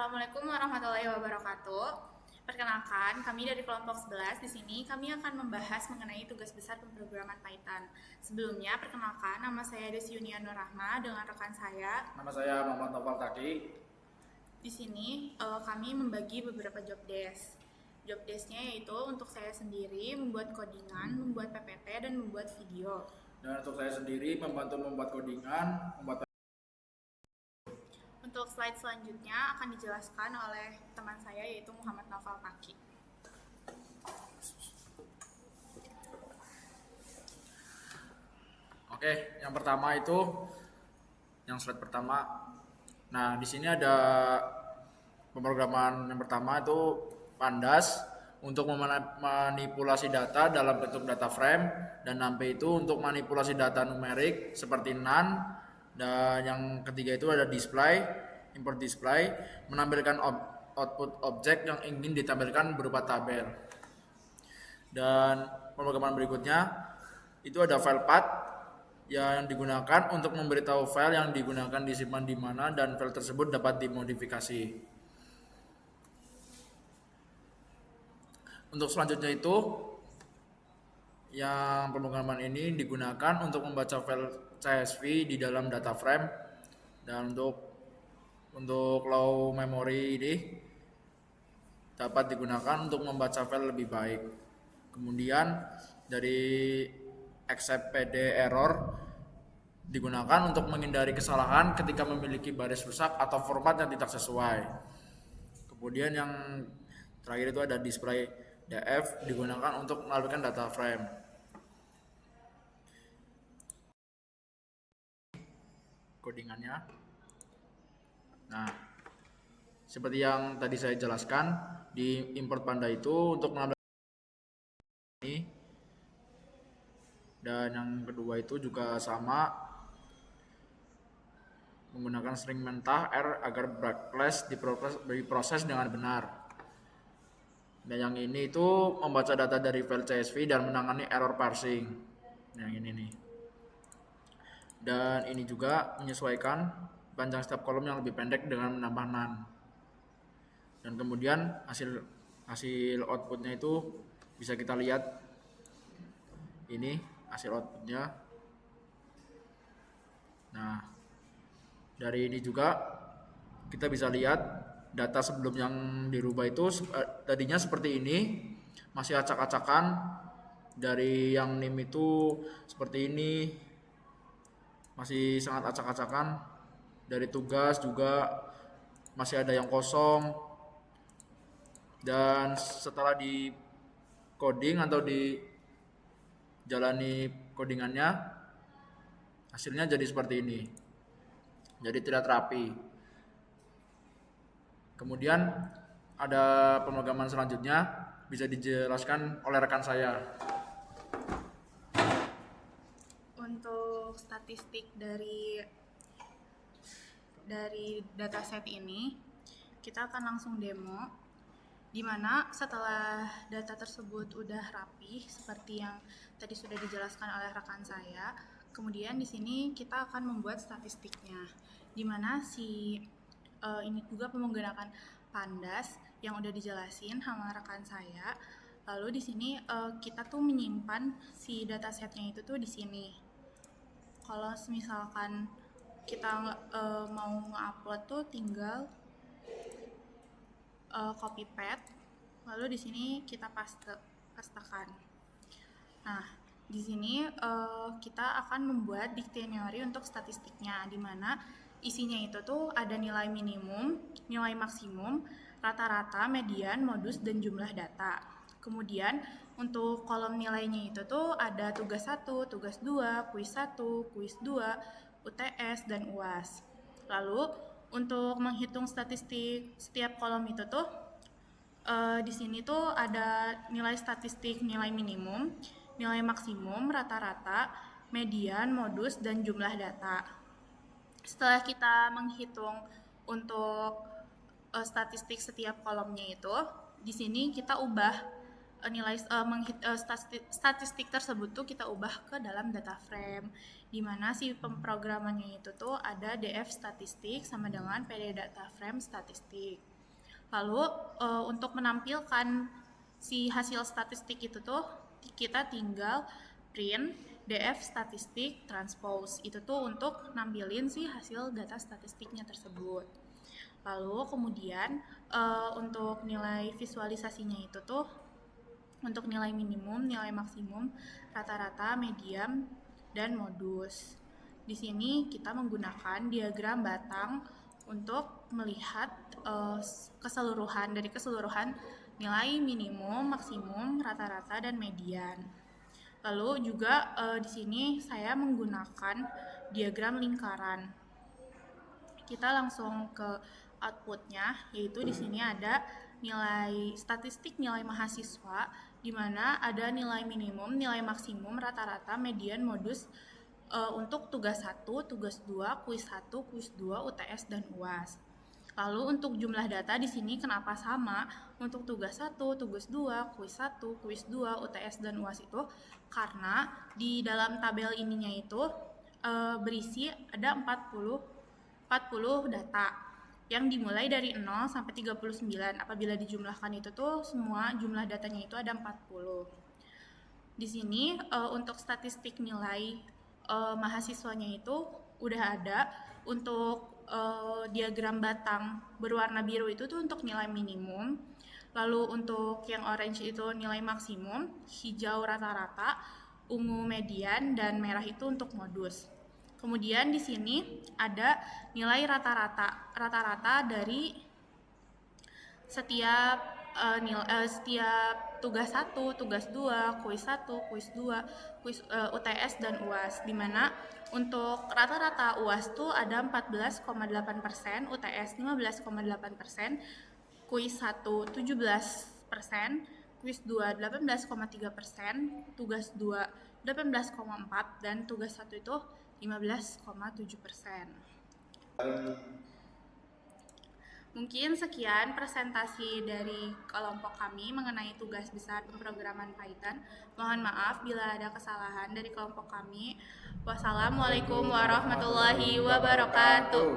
Assalamualaikum warahmatullahi wabarakatuh. Perkenalkan, kami dari kelompok 11. Di sini kami akan membahas mengenai tugas besar pemrograman Python. Sebelumnya, perkenalkan, nama saya Desi Yunia Nur Rahma dengan rekan saya. Nama saya Muhammad Noval Taki. Di sini kami membagi beberapa job desk. Job desk-nya yaitu untuk saya sendiri membuat codingan, membuat PPT, dan membuat video. Dan untuk saya sendiri membantu membuat codingan, membuat. Untuk slide selanjutnya akan dijelaskan oleh teman saya yaitu Muhammad Noval Taki. Oke, yang pertama itu yang slide pertama. Nah, di sini ada pemrograman yang pertama itu Pandas untuk memanipulasi data dalam bentuk data frame, dan NumPy itu untuk manipulasi data numerik seperti NaN, dan yang ketiga itu ada display, import display, menampilkan output objek yang ingin ditampilkan berupa tabel. Dan pemrograman berikutnya itu ada file path yang digunakan untuk memberitahu file yang digunakan disimpan di mana, dan file tersebut dapat dimodifikasi. Untuk selanjutnya itu yang pemrograman ini digunakan untuk membaca file CSV di dalam data frame, dan untuk low memory ini dapat digunakan untuk membaca file lebih baik. Kemudian dari except PD error digunakan untuk menghindari kesalahan ketika memiliki baris rusak atau format yang tidak sesuai. Kemudian yang terakhir itu ada display df, digunakan untuk menampilkan data frame. Codingannya. Nah, seperti yang tadi saya jelaskan, di import Panda itu untuk menampilkan ini, dan yang kedua itu juga sama, menggunakan string mentah R agar break diproses dengan benar. Dan yang ini itu membaca data dari file CSV dan menangani error parsing. Yang ini nih. Dan ini juga menyesuaikan panjang setiap kolom yang lebih pendek dengan menambah NaN. Dan kemudian hasil outputnya itu bisa kita lihat. Ini hasil outputnya. Nah, dari ini juga kita bisa lihat data sebelum yang dirubah itu tadinya seperti ini, masih acak-acakan. Dari yang NIM itu seperti ini, masih sangat acak-acakan. Dari tugas juga masih ada yang kosong. Dan setelah di coding atau dijalani codingannya, hasilnya jadi seperti ini. Jadi tidak rapi. Kemudian ada pemrograman selanjutnya, bisa dijelaskan oleh rekan saya. Untuk statistik dari dataset ini, kita akan langsung demo, di mana setelah data tersebut udah rapi seperti yang tadi sudah dijelaskan oleh rekan saya, kemudian di sini kita akan membuat statistiknya, di mana ini juga menggunakan Pandas yang udah dijelasin sama rekan saya. Lalu di sini kita tuh menyimpan si datasetnya itu tuh di sini. Kalau misalkan kita mau nge-upload tuh tinggal copy paste, lalu di sini kita pastekan. Nah, di sini kita akan membuat dictionary untuk statistiknya, di mana isinya itu tuh ada nilai minimum, nilai maksimum, rata-rata, median, modus, dan jumlah data. Kemudian untuk kolom nilainya itu tuh ada tugas 1, tugas 2, kuis 1, kuis 2, UTS, dan UAS. Lalu untuk menghitung statistik setiap kolom itu tuh di sini tuh ada nilai statistik nilai minimum, nilai maksimum, rata-rata, median, modus, dan jumlah data. Setelah kita menghitung untuk statistik setiap kolomnya itu, di sini kita ubah nilai statistik tersebut tuh kita ubah ke dalam data frame, di mana si pemrogramannya itu tuh ada df statistik sama dengan pd data frame statistik. Lalu untuk menampilkan si hasil statistik itu tuh kita tinggal print df statistik transpose, itu tuh untuk nampilin si hasil data statistiknya tersebut. Lalu kemudian untuk nilai visualisasinya itu tuh untuk nilai minimum, nilai maksimum, rata-rata, median, dan modus. Di sini kita menggunakan diagram batang untuk melihat keseluruhan nilai minimum, maksimum, rata-rata, dan median. Lalu juga di sini saya menggunakan diagram lingkaran. Kita langsung ke outputnya, yaitu di sini ada nilai statistik nilai mahasiswa, di mana ada nilai minimum, nilai maksimum, rata-rata, median, modus untuk tugas 1, tugas 2, kuis 1, kuis 2, UTS, dan UAS. Lalu untuk jumlah data di sini kenapa sama? Untuk tugas 1, tugas 2, kuis 1, kuis 2, UTS, dan UAS itu karena di dalam tabel ininya itu berisi ada 40 data yang dimulai dari 0 sampai 39. Apabila dijumlahkan itu tuh semua jumlah datanya itu ada 40. Di sini untuk statistik nilai mahasiswanya itu udah ada. Untuk diagram batang berwarna biru itu tuh untuk nilai minimum. Lalu untuk yang orange itu nilai maksimum, hijau rata-rata, ungu median, dan merah itu untuk modus. Kemudian di sini ada nilai rata-rata dari setiap setiap tugas 1, tugas 2, kuis 1, kuis 2, kuis UTS, dan UAS, di mana untuk rata-rata UAS tuh ada 14,8%, UTS 15,8%, kuis 1 17%, kuis 2 18,3%, tugas 2 18,4%, dan tugas 1 itu 15,7%. Mungkin sekian presentasi dari kelompok kami mengenai tugas besar pemrograman Python. Mohon maaf bila ada kesalahan dari kelompok kami. Wassalamualaikum warahmatullahi wabarakatuh.